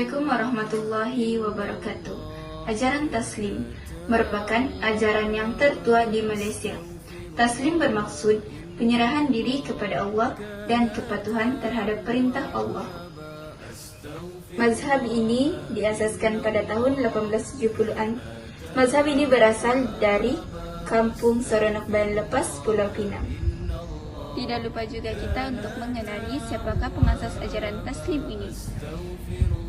Assalamualaikum warahmatullahi wabarakatuh. Ajaran Taslim merupakan ajaran yang tertua di Malaysia. Taslim bermaksud penyerahan diri kepada Allah dan kepatuhan terhadap perintah Allah. Mazhab ini diasaskan pada tahun 1870-an. Mazhab ini berasal dari Kampung Seronok Bayan Lepas, Pulau Pinang. Tidak lupa juga kita untuk mengenali siapakah pengasas ajaran Taslim ini.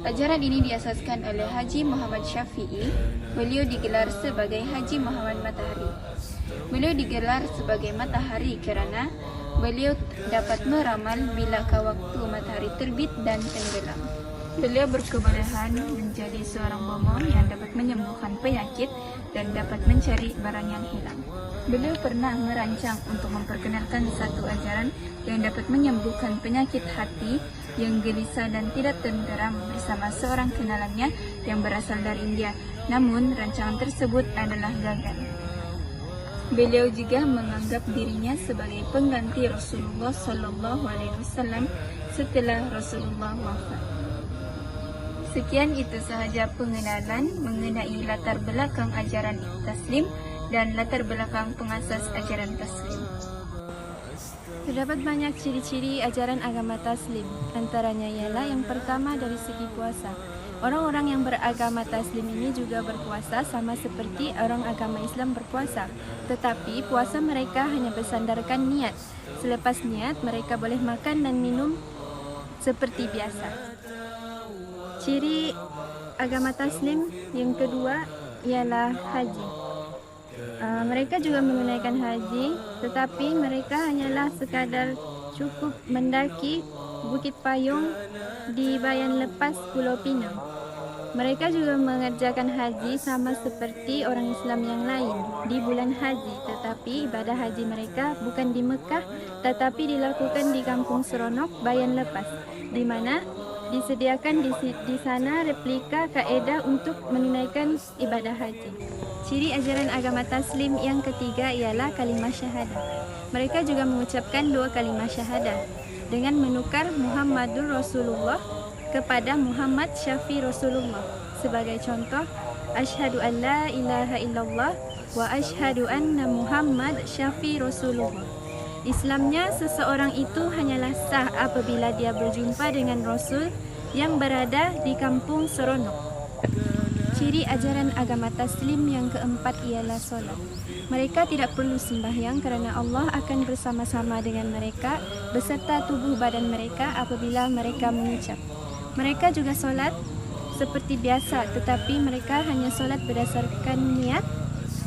Ajaran ini diasaskan oleh Haji Muhammad Syafi'i. Beliau digelar sebagai Haji Muhammad Matahari. Beliau digelar sebagai matahari kerana beliau dapat meramal bilakah waktu matahari terbit dan tenggelam. Beliau berkebolehan menjadi seorang bomoh yang dapat menyembuhkan penyakit dan dapat mencari barang yang hilang. Beliau pernah merancang untuk memperkenalkan satu ajaran yang dapat menyembuhkan penyakit hati yang gelisah dan tidak tenteram bersama seorang kenalannya yang berasal dari India. Namun, rancangan tersebut adalah gagal. Beliau juga menganggap dirinya sebagai pengganti Rasulullah SAW setelah Rasulullah wafat. Sekian itu sahaja pengenalan mengenai latar belakang ajaran Taslim dan latar belakang pengasas ajaran Taslim. Terdapat banyak ciri-ciri ajaran agama Taslim. Antaranya ialah yang pertama dari segi puasa. Orang-orang yang beragama Taslim ini juga berpuasa sama seperti orang agama Islam berpuasa. Tetapi puasa mereka hanya bersandarkan niat. Selepas niat, mereka boleh makan dan minum seperti biasa. Ciri agama Taslim yang kedua ialah haji. Mereka juga menunaikan haji, tetapi mereka hanyalah sekadar cukup mendaki Bukit Payung di Bayan Lepas, Pulau Pinang. Mereka juga mengerjakan haji sama seperti orang Islam yang lain di bulan haji, tetapi ibadah haji mereka bukan di Mekah, tetapi dilakukan di Kampung Seronok, Bayan Lepas, di mana disediakan di sana replika kaedah untuk menunaikan ibadah haji. Ciri ajaran agama Taslim yang ketiga ialah kalimah syahadah. Mereka juga mengucapkan dua kalimah syahadah dengan menukar Muhammadur Rasulullah kepada Muhammad Syafi Rasulullah. Sebagai contoh, asyhadu an la ilaha illallah wa asyhadu anna Muhammad Syafi Rasulullah. Islamnya seseorang itu hanyalah sah apabila dia berjumpa dengan Rasul yang berada di Kampung Seronok. Ciri ajaran agama Taslim yang keempat ialah solat. Mereka tidak perlu sembahyang kerana Allah akan bersama-sama dengan mereka beserta tubuh badan mereka apabila mereka mengucap. Mereka juga solat seperti biasa, tetapi mereka hanya solat berdasarkan niat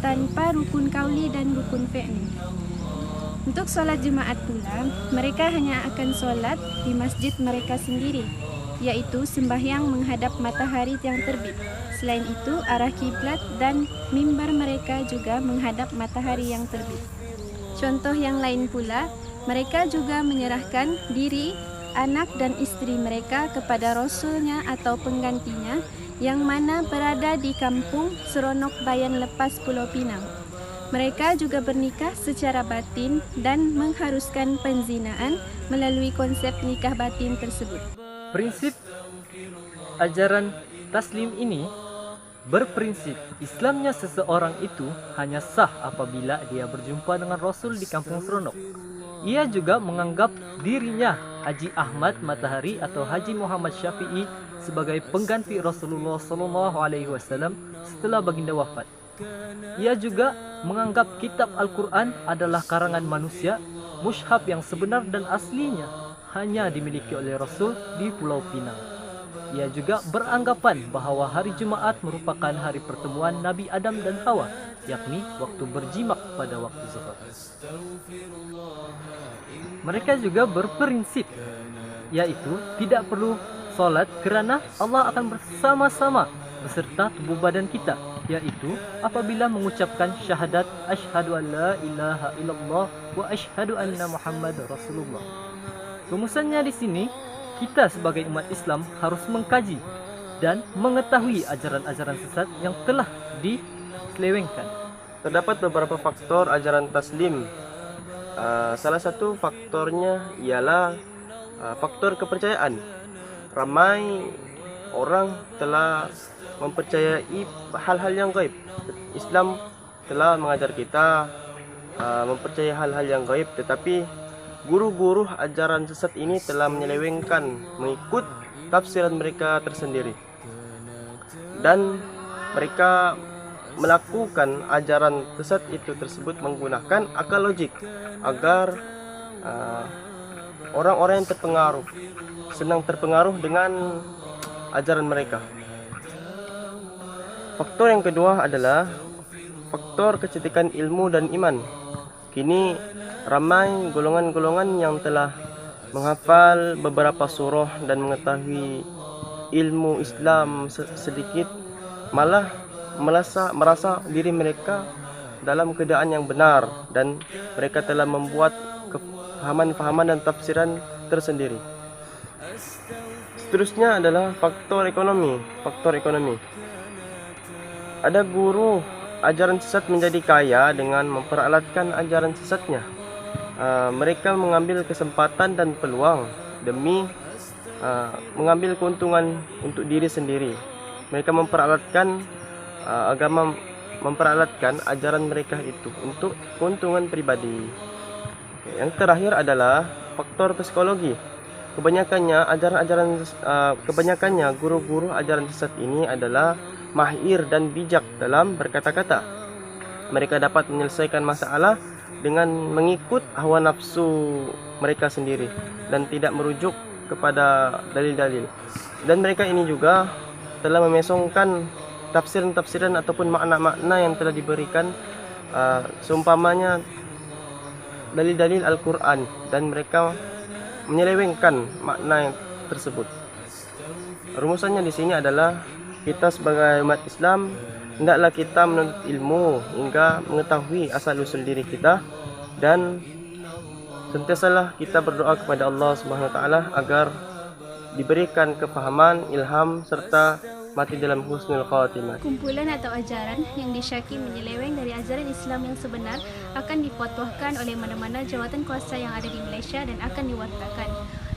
tanpa rukun kauli dan rukun fi'li. Untuk solat Jumaat pula, mereka hanya akan solat di masjid mereka sendiri, iaitu sembahyang menghadap matahari yang terbit. Selain itu, arah kiblat dan mimbar mereka juga menghadap matahari yang terbit. Contoh yang lain pula, mereka juga menyerahkan diri, anak dan isteri mereka kepada Rasulnya atau penggantinya yang mana berada di Kampung Seronok Bayan Lepas, Pulau Pinang. Mereka juga bernikah secara batin dan mengharuskan penzinaan melalui konsep nikah batin tersebut. Prinsip ajaran Taslim ini berprinsip Islamnya seseorang itu hanya sah apabila dia berjumpa dengan Rasul di Kampung Seronok. Ia juga menganggap dirinya Haji Ahmad Matahari atau Haji Muhammad Syafi'i sebagai pengganti Rasulullah SAW setelah baginda wafat. Ia juga menganggap kitab Al-Quran adalah karangan manusia, mushaf yang sebenar dan aslinya hanya dimiliki oleh Rasul di Pulau Pinang. Ia juga beranggapan bahawa hari Jumaat merupakan hari pertemuan Nabi Adam dan Hawa, yakni waktu berjimak pada waktu zuhur. Mereka juga berprinsip, yaitu tidak perlu solat kerana Allah akan bersama-sama beserta tubuh badan kita, yaitu apabila mengucapkan syahadat asyhadu an la ilaha illallah wa asyhadu anna Muhammad Rasulullah. Rumusannya di sini, kita sebagai umat Islam harus mengkaji dan mengetahui ajaran-ajaran sesat yang telah diselewengkan. Terdapat beberapa faktor ajaran Taslim. Salah satu faktornya ialah faktor kepercayaan. Ramai orang telah mempercayai hal-hal yang gaib. Islam telah mengajar kita mempercayai hal-hal yang gaib, tetapi guru-guru ajaran sesat ini telah menyelewengkan mengikut tafsiran mereka tersendiri, dan mereka melakukan ajaran sesat itu tersebut menggunakan akal logik agar orang-orang yang senang terpengaruh dengan ajaran mereka. Faktor yang kedua adalah faktor kecantikan ilmu dan iman. Kini ramai golongan-golongan yang telah menghafal beberapa surah dan mengetahui ilmu Islam sedikit, malah merasa diri mereka dalam keadaan yang benar, dan mereka telah membuat kefahaman-fahaman dan tafsiran tersendiri. Seterusnya adalah faktor ekonomi. Ada guru ajaran sesat menjadi kaya dengan memperalatkan ajaran sesatnya. Mereka mengambil kesempatan dan peluang demi mengambil keuntungan untuk diri sendiri. Mereka memperalatkan ajaran mereka itu untuk keuntungan pribadi. Yang terakhir adalah faktor psikologi. Kebanyakannya guru-guru ajaran sesat ini adalah mahir dan bijak dalam berkata-kata. Mereka dapat menyelesaikan masalah dengan mengikut hawa nafsu mereka sendiri dan tidak merujuk kepada dalil-dalil. Dan mereka ini juga telah memesongkan tafsiran-tafsiran ataupun makna-makna yang telah diberikan, seumpamanya dalil-dalil Al-Quran, dan mereka menyelewengkan makna yang tersebut. Rumusannya di sini adalah kita sebagai umat Islam hendaklah kita menuntut ilmu hingga mengetahui asal-usul diri kita, dan sentiasalah kita berdoa kepada Allah Subhanahu wa taala agar diberikan kefahaman, ilham serta mati dalam husnul khatimah. Kumpulan atau ajaran yang disyaki menyeleweng dari ajaran Islam yang sebenar akan dipatuahkan oleh mana-mana jawatan kuasa yang ada di Malaysia dan akan diwartakan.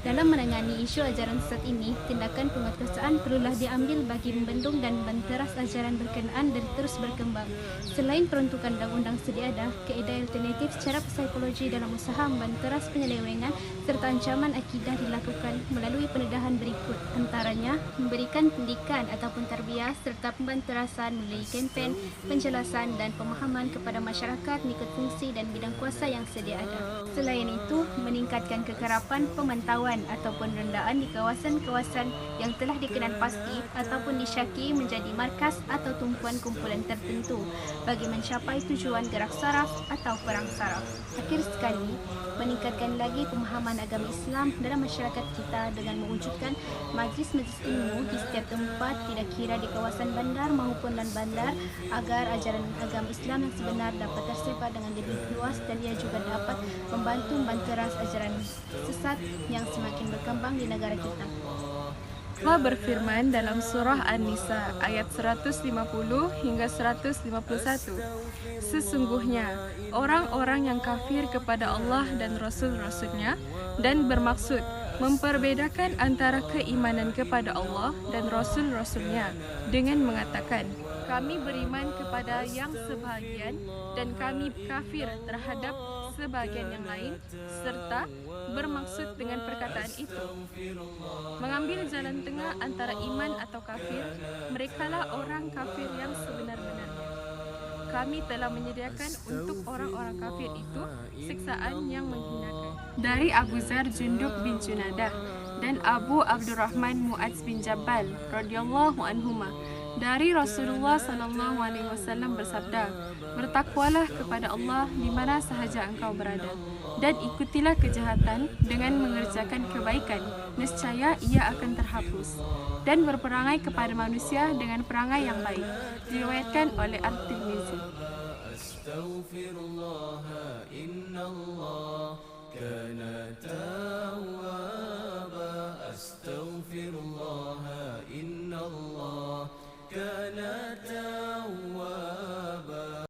Dalam menangani isu ajaran sesat ini, tindakan penguatkuasaan perlulah diambil bagi membendung dan menteras ajaran berkenaan dan terus berkembang. Selain peruntukan undang-undang sedia ada, kaedah alternatif secara psikologi dalam usaha membenteras penyelewengan serta ancaman akidah dilakukan melalui pendedahan berikut, antaranya memberikan pendidikan ataupun tarbiyah serta pembenterasan melalui kempen, penjelasan dan pemahaman kepada masyarakat mengikut fungsi dan bidang kuasa yang sedia ada. Selain itu, meningkatkan kekerapan pemantauan ataupun rendaan di kawasan-kawasan yang telah dikenal pasti ataupun disyaki menjadi markas atau tumpuan kumpulan tertentu bagi mencapai tujuan gerak saraf atau perang saraf. Akhir sekali, meningkatkan lagi pemahaman agama Islam dalam masyarakat kita dengan mewujudkan majlis-majlis ilmu di setiap tempat, tidak kira di kawasan bandar maupun non-bandar, agar ajaran agama Islam yang sebenar dapat tersebar dengan lebih luas, dan ia juga dapat membantu membanteras ajaran sesat yang semakin berkembang di negara kita. Allah berfirman dalam surah An-Nisa ayat 150 hingga 151. Sesungguhnya orang-orang yang kafir kepada Allah dan Rasul-Rasulnya dan bermaksud memperbedakan antara keimanan kepada Allah dan Rasul-Rasulnya dengan mengatakan, kami beriman kepada yang sebahagian dan kami kafir terhadap sebahagian yang lain, serta bermaksud dengan perkataan itu mengambil jalan tengah antara iman atau kafir, merekalah orang kafir yang sebenar-benarnya. Kami telah menyediakan untuk orang-orang kafir itu siksaan yang menghinakan. Dari Abu Zar Jundub bin Junadah dan Abu Abdurrahman Mu'adz bin Jabal radhiyallahu anhuma, dari Rasulullah SAW bersabda, bertakwalah kepada Allah di mana sahaja engkau berada, dan ikutilah kejahatan dengan mengerjakan kebaikan, nescaya ia akan terhapus, dan berperangai kepada manusia dengan perangai yang baik. Diriwayatkan oleh At-Tirmizi. كان توابا